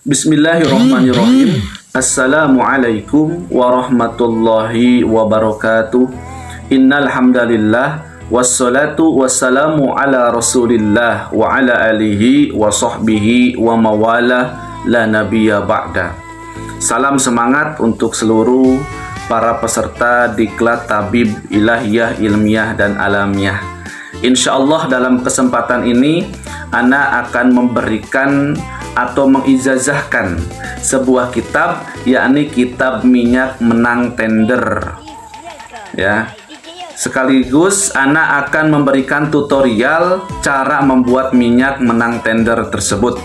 Bismillahirrahmanirrahim. Assalamualaikum warahmatullahi wabarakatuh. Innal hamdalillah wassalatu wassalamu ala Rasulillah wa ala alihi wa sahbihi wa mawala la nabiyya ba'da. Salam semangat untuk seluruh para peserta Diklat Tabib Ilahiyah Ilmiah dan Alamiah. Insyaallah dalam kesempatan ini Ana akan memberikan atau mengijazahkan sebuah kitab, yakni kitab minyak menang tender. Ya. Sekaligus Ana akan memberikan tutorial cara membuat minyak menang tender tersebut.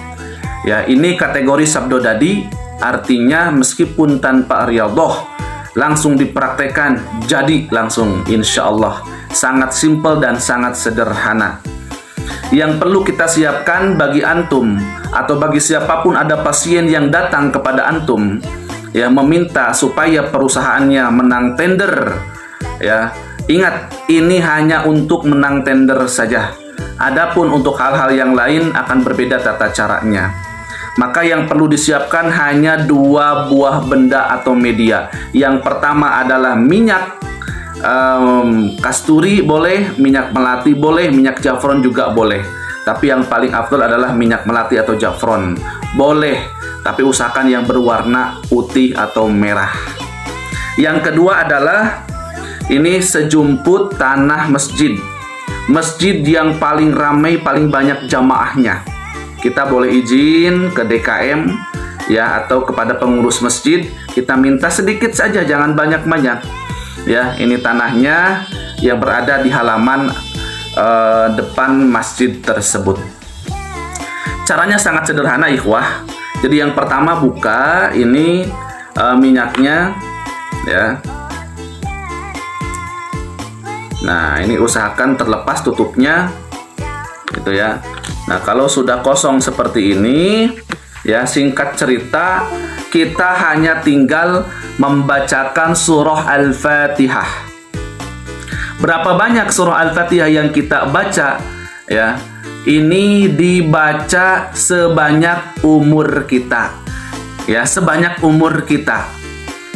Ya, ini kategori sabdo dadi, artinya meskipun tanpa riyadhah langsung dipraktekkan jadi langsung, insya Allah. Sangat simpel dan sangat sederhana. Yang perlu kita siapkan bagi antum atau bagi siapapun ada pasien yang datang kepada antum ya meminta supaya perusahaannya menang tender, ya ingat ini hanya untuk menang tender saja. Adapun untuk hal-hal yang lain akan berbeda tata caranya. Maka yang perlu disiapkan hanya dua buah benda atau media. Yang pertama adalah minyak kasturi boleh, minyak melati boleh, minyak jafron juga boleh. Tapi yang paling afdal adalah minyak melati atau jafron. Boleh, tapi usahakan yang berwarna putih atau merah. Yang kedua adalah ini sejumput tanah masjid. Masjid yang paling ramai, paling banyak jamaahnya. Kita boleh izin ke DKM ya atau kepada pengurus masjid, kita minta sedikit saja, jangan banyak-banyak. Ya, ini tanahnya yang berada di halaman depan masjid tersebut. Caranya sangat sederhana, ikhwah. Jadi yang pertama buka ini minyaknya, ya. Nah, ini usahakan terlepas tutupnya, gitu ya. Nah, kalau sudah kosong seperti ini, ya singkat cerita, kita hanya tinggal membacakan surah Al-Fatihah. Berapa banyak surah Al-Fatihah yang kita baca? Ya, ini dibaca sebanyak umur kita. Ya, sebanyak umur kita.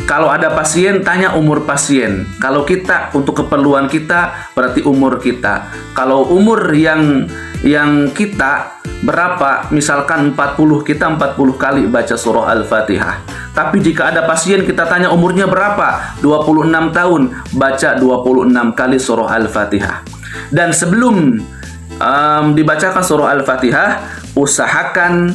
Kalau ada pasien, tanya umur pasien. Kalau kita, untuk keperluan kita, berarti umur kita. Kalau umur yang kita berapa, misalkan 40, kita 40 kali baca surah Al-Fatihah. Tapi jika ada pasien kita tanya umurnya berapa, 26 tahun, baca 26 kali surah Al-Fatihah. Dan sebelum dibacakan surah Al-Fatihah, usahakan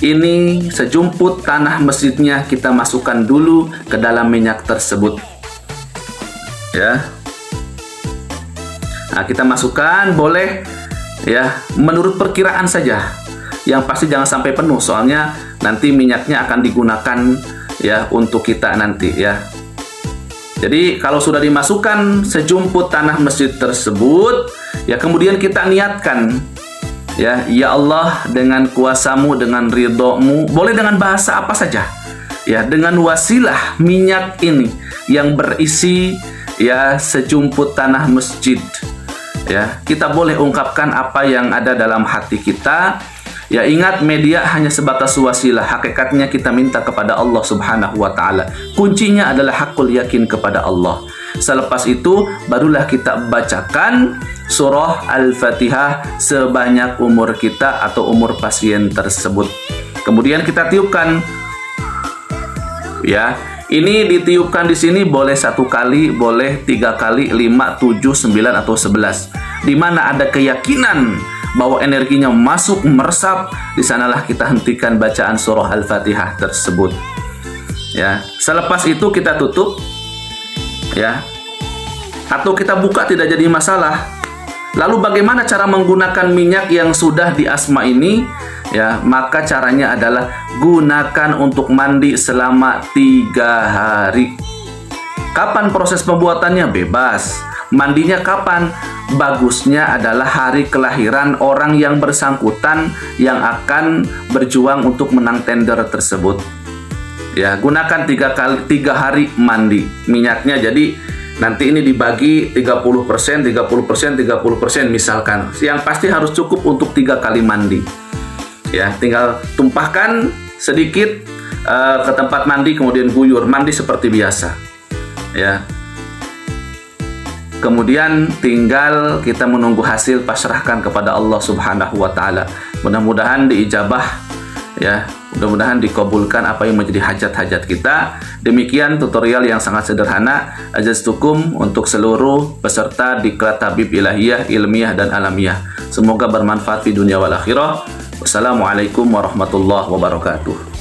ini sejumput tanah masjidnya kita masukkan dulu ke dalam minyak tersebut. Ya. Nah, kita masukkan boleh ya menurut perkiraan saja. Yang pasti jangan sampai penuh, soalnya nanti minyaknya akan digunakan ya untuk kita nanti ya. Jadi kalau sudah dimasukkan sejumput tanah masjid tersebut, ya kemudian kita niatkan ya, ya Allah dengan kuasamu, dengan ridhomu, boleh dengan bahasa apa saja ya, dengan wasilah minyak ini yang berisi ya sejumput tanah masjid. Ya, kita boleh ungkapkan apa yang ada dalam hati kita. Ya, ingat media hanya sebatas wasilah. Hakikatnya kita minta kepada Allah Subhanahu wa taala. Kuncinya adalah hakul yakin kepada Allah. Selepas itu barulah kita bacakan surah Al-Fatihah sebanyak umur kita atau umur pasien tersebut. Kemudian kita tiupkan. Ya, ini ditiupkan di sini boleh 1 kali, boleh 3 kali, 5, 7, 9 atau 11. Di mana ada keyakinan bahwa energinya masuk meresap, di sanalah kita hentikan bacaan surah Al-Fatihah tersebut. Ya, selepas itu kita tutup ya. Atau kita buka tidak jadi masalah. Lalu bagaimana cara menggunakan minyak yang sudah di asma ini? Ya, maka caranya adalah gunakan untuk mandi selama 3 hari. Kapan proses pembuatannya? Bebas. Mandinya kapan? Bagusnya adalah hari kelahiran orang yang bersangkutan yang akan berjuang untuk menang tender tersebut. Ya, gunakan 3 hari mandi minyaknya. Jadi nanti ini dibagi 30%, 30%, 30% misalkan. Yang pasti harus cukup untuk 3 kali mandi. Ya, tinggal tumpahkan sedikit ke tempat mandi kemudian guyur, mandi seperti biasa. Ya. Kemudian tinggal kita menunggu hasil, pasrahkan kepada Allah Subhanahu wa taala. Mudah-mudahan diijabah ya. Mudah-mudahan dikabulkan apa yang menjadi hajat-hajat kita. Demikian tutorial yang sangat sederhana. Ajaztukum untuk seluruh peserta Diklat Tabib Ilahiyah, Ilmiah dan Alamiah. Semoga bermanfaat di dunia wal akhirah. Wassalamualaikum warahmatullahi wabarakatuh.